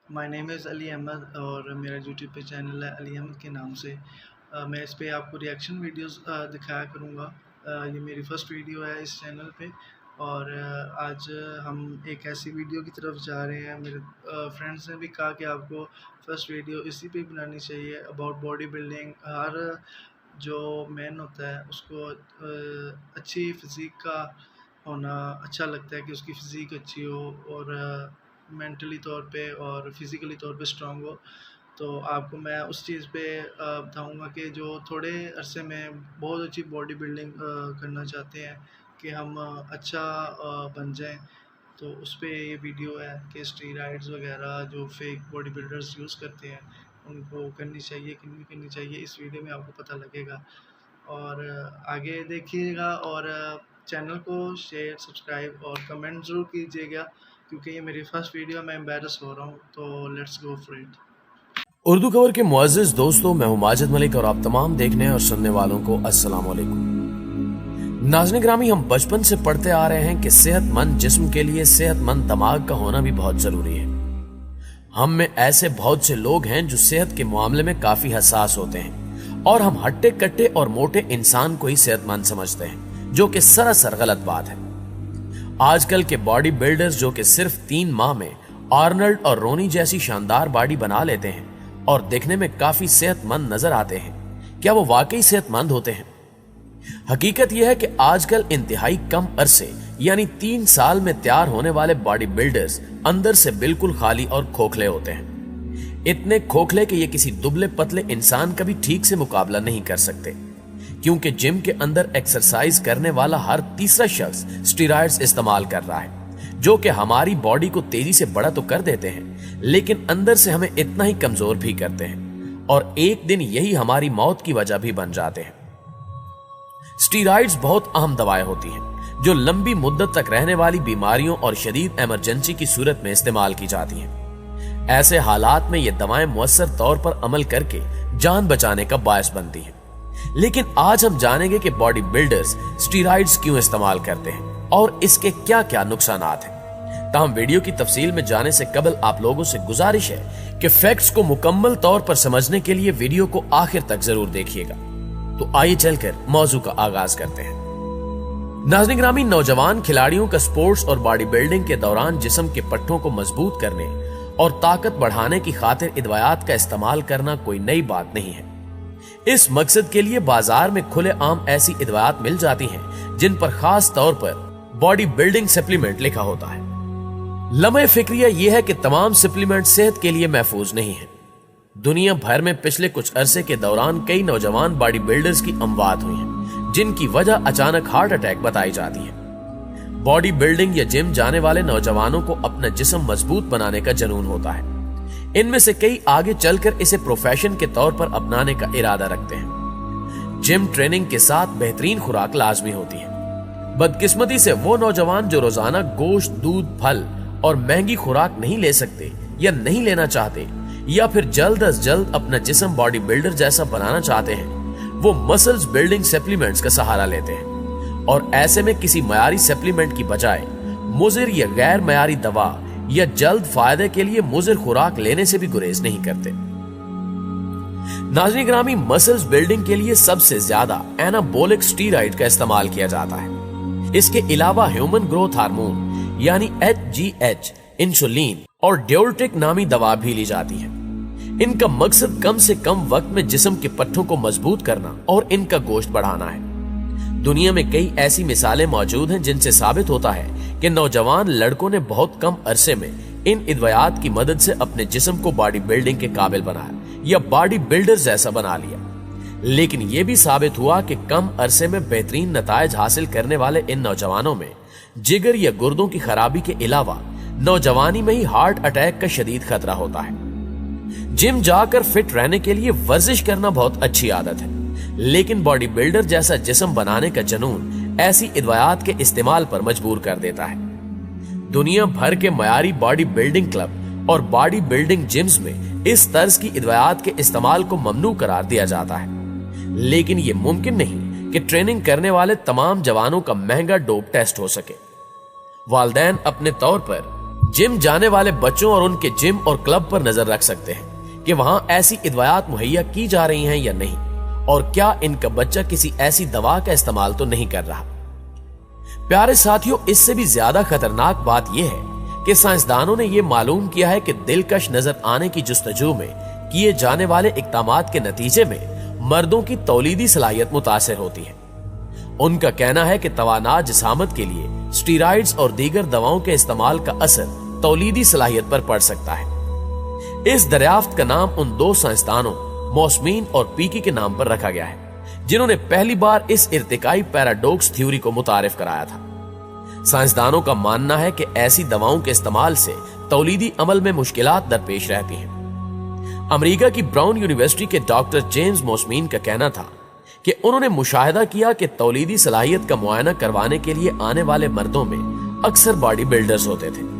My name is Ali Ahmad और मेरा YouTube पे चैनल है अली अहमद के नाम से। मैं इस पे आपको रिएक्शन वीडियोस दिखाया करूँगा। ये मेरी फ़र्स्ट वीडियो है इस चैनल पे और आज हम एक ऐसी वीडियो की तरफ जा रहे हैं। मेरे फ्रेंड्स ने भी कहा कि आपको फ़र्स्ट वीडियो इसी पे बनानी चाहिए अबाउट बॉडी बिल्डिंग। हर जो मैन होता है उसको अच्छी फ़िज़ीक का होना अच्छा लगता है कि उसकी फ़िज़ीक अच्छी हो और मेंटली तौर पे और फिज़िकली तौर पे स्ट्रॉन्ग हो। तो आपको मैं उस चीज़ पे बताऊँगा कि जो थोड़े अरसे में बहुत अच्छी बॉडी बिल्डिंग करना चाहते हैं कि हम अच्छा बन जाएँ। तो उस पे ये वीडियो है कि स्टेरॉइड्स वगैरह जो फेक बॉडी बिल्डर्स यूज़ करते हैं, उनको करनी चाहिए कि नहीं करनी चाहिए, इस वीडियो में आपको पता लगेगा। और आगे देखिएगा और चैनल को शेयर, सब्सक्राइब और कमेंट ज़रूर कीजिएगा क्योंकि ये मेरी फर्स्ट वीडियो, मैं एम्बैरस हो रहा हूँ। तो let's go for it. Urdu खबर के मुअज़्ज़िज़ दोस्तों, मैं हूं माजिद मलिक और आप तमाम देखने और सुनने वालों को अस्सलाम वालेकुम। नाज़रीन गिरामी, हम बचपन से पढ़ते आ रहे हैं कि सेहतमंद जिस्म के लिए सेहतमंद दिमाग का होना भी बहुत जरूरी है। हम में ऐसे बहुत से लोग हैं जो सेहत के मामले में काफी हसास होते हैं और हम हट्टे कट्टे और मोटे इंसान को ही सेहतमंद समझते हैं, जो कि सरासर गलत बात है। आजकल के बॉडी बिल्डर्स जो कि सिर्फ 3 माह में आर्नल्ड और रोनी जैसी शानदार बॉडी बना लेते हैं और दिखने में काफी सेहतमंद नजर आते हैं, क्या वो वाकई सेहतमंद होते हैं? हकीकत यह है कि आजकल इंतहाई कम अरसे यानी 3 साल में तैयार होने वाले बॉडी बिल्डर्स अंदर से बिल्कुल खाली और खोखले होते हैं। इतने खोखले कि ये किसी दुबले पतले इंसान का भी ठीक से मुकाबला नहीं कर सकते, क्योंकि जिम के अंदर एक्सरसाइज करने वाला हर तीसरा शख्स स्टेरॉइड्स इस्तेमाल कर रहा है, जो कि हमारी बॉडी को तेजी से बड़ा तो कर देते हैं, लेकिन अंदर से हमें इतना ही कमजोर भी करते हैं और एक दिन यही हमारी मौत की वजह भी बन जाते हैं। स्टेरॉइड्स बहुत अहम दवाएं होती हैं जो लंबी मुद्दत तक रहने वाली बीमारियों और शदीद इमरजेंसी की सूरत में इस्तेमाल की जाती हैं। ऐसे हालात में ये दवाएं मुअस्सर तौर पर अमल करके जान बचाने का बायस बनती हैं। लेकिन आज हम जानेंगे कि बॉडी बिल्डर्स स्टेरॉइड्स क्यों इस्तेमाल करते हैं और इसके क्या क्या नुकसानात हैं। ताहम वीडियो की तफसील में जाने से कबल आप लोगों से गुजारिश है कि फैक्ट्स को मुकम्मल तौर पर समझने के लिए वीडियो को आखिर तक जरूर देखिएगा। तो आइए चलकर मौजू का आगाज करते हैं। नाज़रीन गिरामी, नौजवान खिलाड़ियों का स्पोर्ट्स और बॉडी बिल्डिंग के दौरान जिस्म के पट्टों को मजबूत करने और ताकत बढ़ाने की खातिर इदवायात का इस्तेमाल करना कोई नई बात नहीं है। इस मकसद के लिए बाजार में खुले आम ऐसी इदवायात मिल जाती हैं जिन पर खास तौर पर बॉडी बिल्डिंग सप्लीमेंट लिखा होता है। लम्हे फिक्रिया यह है कि तमाम सप्लीमेंट सेहत के लिए महफूज नहीं है। दुनिया भर में पिछले कुछ अरसे के दौरान कई नौजवान बॉडी बिल्डर्स की अमवात हुई हैं, जिनकी वजह अचानक हार्ट अटैक बताई जाती है। बॉडी बिल्डिंग या जिम जाने वाले नौजवानों को अपना जिस्म मजबूत बनाने का जुनून होता है। इनमें से कई आगे चलकर इसे प्रोफेशन के तौर पर अपनाने का इरादा रखते हैं। जिम ट्रेनिंग के साथ बेहतरीन खुराक लाजमी होती है। बदकिस्मती से वो नौजवान जो रोजाना गोश्त, दूध, फल और महंगी खुराक नहीं ले सकते या नहीं लेना चाहते, या फिर जल्द अज जल्द अपना जिस्म बॉडी बिल्डर जैसा बनाना चाहते हैं, वो मसल्स बिल्डिंग सप्लीमेंट्स का सहारा लेते हैं और ऐसे में किसी मयारी सप्लीमेंट की बजाय मुजिर या गैर मयारी दवा या जल्द फायदे के लिए मुजिर खुराक लेने से भी गुरेज नहीं करते। नाज़रीन गिरामी, मसल्स बिल्डिंग के लिए सबसे ज्यादा एनाबोलिक स्टेरॉइड का इस्तेमाल किया जाता है। इसके अलावा ह्यूमन ग्रोथ हार्मोन यानी HGH, इंसुलिन और ड्यूरेटिक नामी दवा भी ली जाती है। इनका मकसद कम से कम वक्त में जिस्म के पट्टों को मजबूत करना और इनका गोश्त बढ़ाना है। दुनिया में कई ऐसी मिसालें मौजूद हैं जिनसे साबित होता है कि नौजवान लड़कों ने बहुत कम अरसे में इन इदवायात की मदद से अपने जिस्म को बॉडी बिल्डिंग के काबिल बनाया या बॉडी बिल्डर जैसा बना लिया। लेकिन यह भी साबित हुआ कि कम अरसे में बेहतरीन नतायज हासिल करने वाले इन नौजवानों में जिगर या गुर्दों की खराबी के अलावा नौजवानी में ही हार्ट अटैक का शदीद खतरा होता है। जिम जाकर फिट रहने के लिए वर्जिश करना बहुत अच्छी आदत है, लेकिन बॉडी बिल्डर जैसा जिस्म बनाने का जुनून ऐसी इदवायात के इस्तेमाल पर मजबूर कर देता है। दुनिया भर के मयारी बॉडी बिल्डिंग क्लब और बॉडी बिल्डिंग जिम्स में इस तर्ज की इदवायात के इस्तेमाल को ममनू करार दिया जाता है, लेकिन यह मुमकिन नहीं कि ट्रेनिंग करने वाले तमाम जवानों का महंगा डोप टेस्ट हो सके। वालदैन अपने तौर पर जिम जाने वाले बच्चों और उनके जिम और क्लब पर नजर रख सकते हैं कि वहां ऐसी इदवायात मुहैया की जा रही हैं या नहीं, और क्या इनका बच्चा किसी ऐसी दवा का इस्तेमाल तो नहीं कर रहा। प्यारे साथियों, इससे भी ज्यादा खतरनाक बात यह है कि साइंसदानों ने यह मालूम किया है कि दिलकश नजर आने की जुस्तजू में किए जाने वाले इक़दामात के नतीजे में मर्दों की तौलीदी सलाहियत मुतासिर होती है। उनका कहना है कि तवाना जिसामत के लिए स्टीरॉइड्स और दीगर दवाओं के इस्तेमाल का असर तौलीदी सलाहियत पर पड़ सकता है। इस दरियाफ्त का नाम उन दो साइंसदानों मौसमीन और पीकी के नाम पर रखा गया है, जिन्होंने पहली बार इस इर्तिकाई पैराडॉक्स थ्योरी को मुतारिफ कराया था। साइंसदानों का मानना है कि ऐसी दवाओं के इस्तेमाल से तौलीदी अमल में मुश्किलात दरपेश रहती हैं। अमेरिका की ब्राउन यूनिवर्सिटी के डॉक्टर जेम्स मौसमीन का कहना था कि उन्होंने मुशाहिदा किया कि तौलीदी सलाहियत का मुआयना करवाने के लिए आने वाले मर्दों में अक्सर बॉडी बिल्डर्स होते थे।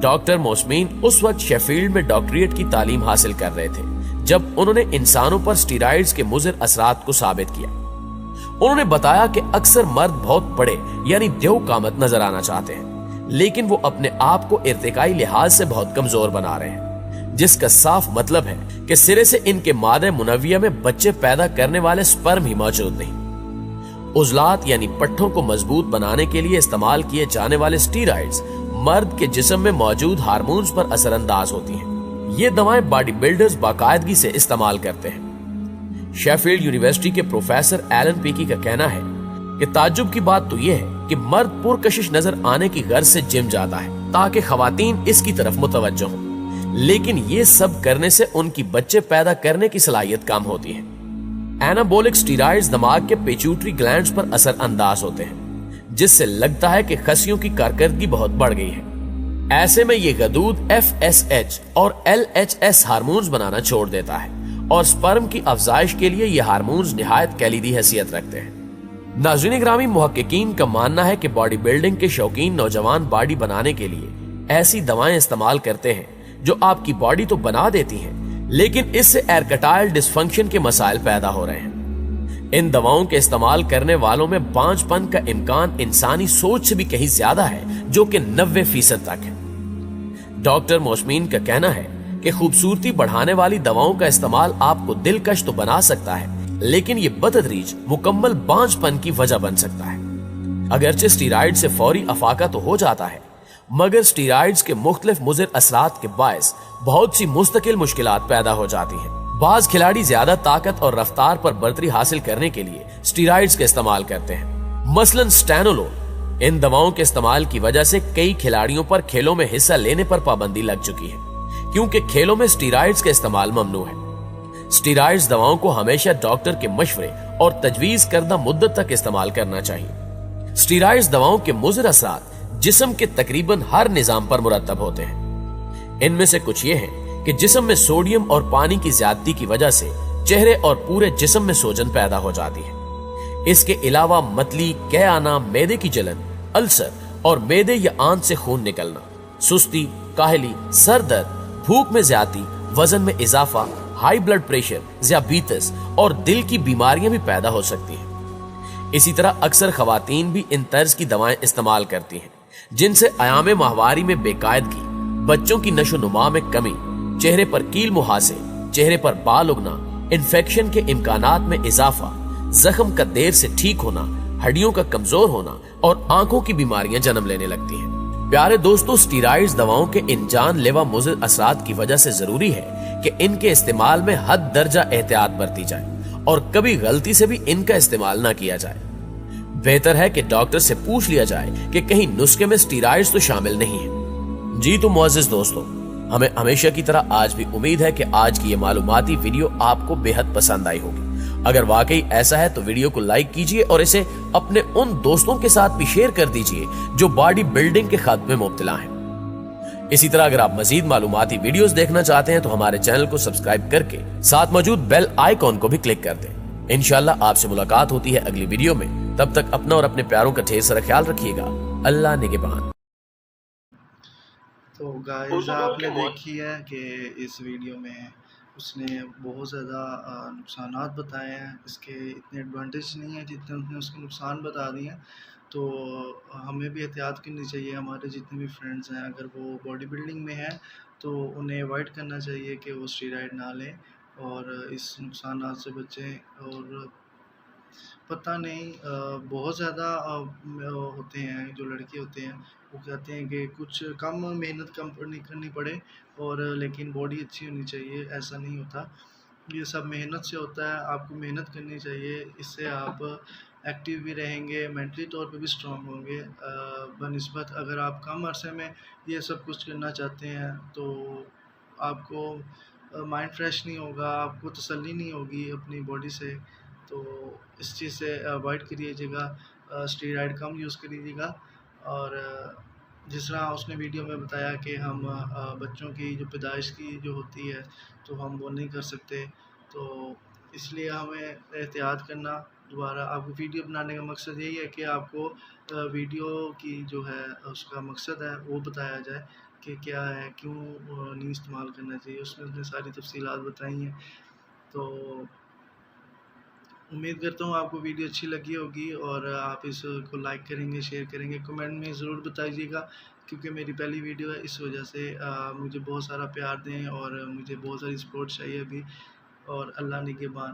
डॉक्टर मौसमीन उस वक्त शेफील्ड में डॉक्टरेट की तालीम हासिल कर रहे थे जब उन्होंने इंसानों पर स्टीरॉइड्स के मुज़िर असरात को साबित किया। उन्होंने बताया कि अक्सर मर्द बहुत बड़े यानी देव कामत नजर आना चाहते हैं, लेकिन वो अपने आप को इर्तिकाई लिहाज से बहुत कमजोर बना रहे हैं, जिसका साफ मतलब है कि सिरे से इनके मादे मुनव्विया में बच्चे पैदा करने वाले स्पर्म ही मौजूद नहीं। उजलात यानी पट्ठों को मजबूत बनाने के लिए इस्तेमाल किए जाने वाले स्टीरॉइड्स मर्द के जिस्म में मौजूद हार्मोन्स पर असरअंदाज होती हैं। ये दवाएं बॉडी बिल्डर्स बाकायदगी से इस्तेमाल करते हैं। शेफील्ड यूनिवर्सिटी के प्रोफेसर एलन पीकी का कहना है कि ताज्जुब की बात तो यह है कि मर्द पुरकशिश नजर आने की गर्ज से जिम जाता है ताकि खवातीन इसकी तरफ मुतवज्जो हों, लेकिन ये सब करने से उनकी बच्चे पैदा करने की सलाहियत कम होती है। एनाबोलिक स्टीरॉइड्स दिमाग के पिट्यूटरी ग्लैंड्स पर असर अंदाज होते हैं, जिससे लगता है कि खसियों की कारकर्दगी बहुत बढ़ गई है। ऐसे में ये गदूद FSH और LHS हार्मोन्स बनाना छोड़ देता है और स्पर्म की अफजाइश के लिए ये हार्मोन्स निहायत कलीदी हैसियत रखते हैं। नाज़रीन ग्रामी, मुहक्किकीन का मानना है कि बॉडी बिल्डिंग के शौकीन नौजवान बॉडी बनाने के लिए ऐसी दवाएं इस्तेमाल करते हैं जो आपकी बॉडी तो बना देती हैं, लेकिन इससे एरकटाइल डिस्फंक्शन के मसाइल पैदा हो रहे हैं। इन दवाओं के इस्तेमाल करने वालों में बांझपन का इम्कान इंसानी सोच से भी कहीं ज्यादा है, जो कि 90% तक है। डॉक्टर मौसमीन का कहना है कि खूबसूरती बढ़ाने वाली दवाओं का इस्तेमाल आपको दिलकश तो बना सकता है, लेकिन ये बतदरीज मुकम्मल बांझपन की वजह बन सकता है। अगरचे स्टीरॉइड से फौरी अफाका तो हो जाता है, मगर स्टीरॉइड्स के मुख्तलिफ मुज़िर असरात के बायस बहुत सी मुस्तकिल मुश्किलात पैदा हो जाती हैं। बाज खिलाड़ी ज्यादा ताकत और रफ्तार पर बर्तरी हासिल करने के लिए स्टीरॉइड्स का इस्तेमाल करते हैं, मसलन स्टेनोलोल। इन दवाओं के इस्तेमाल की वजह से कई खिलाड़ियों पर खेलों में हिस्सा लेने पर पाबंदी लग चुकी है, क्योंकि खेलों में स्टीरॉइड्स का इस्तेमाल ममनू है। स्टीरॉइड्स दवाओं को हमेशा डॉक्टर के मशवरे और तजवीज करदा मुद्दत तक इस्तेमाल करना चाहिए। स्टीरॉइड्स दवाओं के मुज़िर असरात जिस्म के तकरीबन हर निजाम पर मुरतब होते हैं। इनमें से कुछ ये हैं कि जिस्म में सोडियम और पानी की ज्यादती की वजह से चेहरे और पूरे जिस्म में सूजन पैदा हो जाती है। इसके अलावा मतली, कै आना, मैदे की जलन, अल्सर और मैदे या आंत से खून निकलना, सुस्ती, काहली, सर दर्द, भूख में ज्यादती, वजन में इजाफा, हाई ब्लड प्रेशर, ज़ियाबीतस और दिल की बीमारियां भी पैदा हो सकती हैं। इसी तरह अक्सर खवातीन भी इन तर्ज की दवाएं इस्तेमाल करती हैं, जिनसे आयाम माहवारी में बेकायदगी, बच्चों की नशोनुमा में कमी, चेहरे पर कील मुहासे, चेहरे पर बाल उगना, इन्फेक्शन के इम्कानात में इजाफा, जख्म का देर से ठीक होना, हड्डियों का कमजोर होना और आंखों की बीमारियां जन्म लेने लगती हैं। प्यारे दोस्तों, स्टीरॉइड्स दवाओं के इन जानलेवा मुज़िर असरात की वजह से जरूरी है कि इनके इस्तेमाल में हद दर्जा एहतियात बरती जाए और कभी गलती से भी इनका इस्तेमाल न किया जाए। बेहतर है कि डॉक्टर से पूछ लिया जाए कि कहीं नुस्खे में स्टीरॉइड्स तो शामिल नहीं है। जी तो मुअज़्ज़िज़ दोस्तों, हमें हमेशा की तरह आज भी उम्मीद है कि आज की ये मालूमाती वीडियो आपको बेहद पसंद आई होगी। अगर वाकई ऐसा है तो वीडियो को लाइक कीजिए और इसे अपने उन दोस्तों के साथ भी शेयर कर दीजिए जो बॉडी बिल्डिंग के खत में मुब्तला हैं। इसी तरह अगर आप मजीद मालूमाती वीडियोस देखना चाहते हैं तो हमारे चैनल को सब्सक्राइब करके साथ मौजूद बेल आइकॉन को भी क्लिक कर दें। इंशाल्लाह आपसे मुलाकात होती है अगली वीडियो में। तब तक अपना और अपने प्यारों का ढेर सारा ख्याल रखिएगा। अल्लाह निगहबान। तो गाइस, आपने देखी है कि इस वीडियो में उसने बहुत ज़्यादा नुकसानात बताए हैं। इसके इतने एडवांटेज नहीं है जितने उसने उसके नुकसान बता दिए हैं। تو ہمیں بھی احتیاط کرنی چاہیے. ہمارے جتنے بھی فرینڈز ہیں اگر وہ باڈی بلڈنگ میں ہیں تو انہیں اوائڈ کرنا چاہیے کہ وہ اسٹیرائڈ نہ لیں اور اس نقصانات سے بچیں. اور پتہ نہیں بہت زیادہ ہوتے ہیں جو لڑکے ہوتے ہیں وہ کہتے ہیں کہ کچھ کم محنت کم کرنی پڑے اور لیکن باڈی اچھی ہونی چاہیے. ایسا نہیں ہوتا، یہ سب محنت سے ہوتا ہے. آپ کو محنت کرنی چاہیے، اس سے آپ ایکٹیو بھی رہیں گے، مینٹلی طور پہ بھی اسٹرانگ ہوں گے. بنسبت اگر آپ کم عرصے میں یہ سب کچھ کرنا چاہتے ہیں تو آپ کو مائنڈ فریش نہیں ہوگا، آپ کو تسلی نہیں ہوگی اپنی باڈی سے. تو اس چیز سے اوائڈ کریے گا، اسٹیرائڈ کم یوز کریے گا. اور جس طرح اس نے ویڈیو میں بتایا کہ ہم بچوں کی جو پیدائش کی جو ہوتی ہے تو ہم وہ نہیں کر سکتے، تو اس لیے ہمیں احتیاط کرنا. دوبارہ آپ کو ویڈیو بنانے کا مقصد یہی ہے کہ آپ کو ویڈیو کی جو ہے اس کا مقصد ہے وہ بتایا جائے کہ کیا ہے، کیوں نہیں استعمال کرنا چاہیے. اس میں نے ساری تفصیلات بتائی ہیں. تو امید کرتا ہوں آپ کو ویڈیو اچھی لگی ہوگی اور آپ اس کو لائک کریں گے، شیئر کریں گے. کمنٹ میں ضرور بتائیے گا کیونکہ میری پہلی ویڈیو ہے، اس وجہ سے مجھے بہت سارا پیار دیں اور مجھے بہت ساری سپورٹ چاہیے ابھی. اور اللہ نگہبان.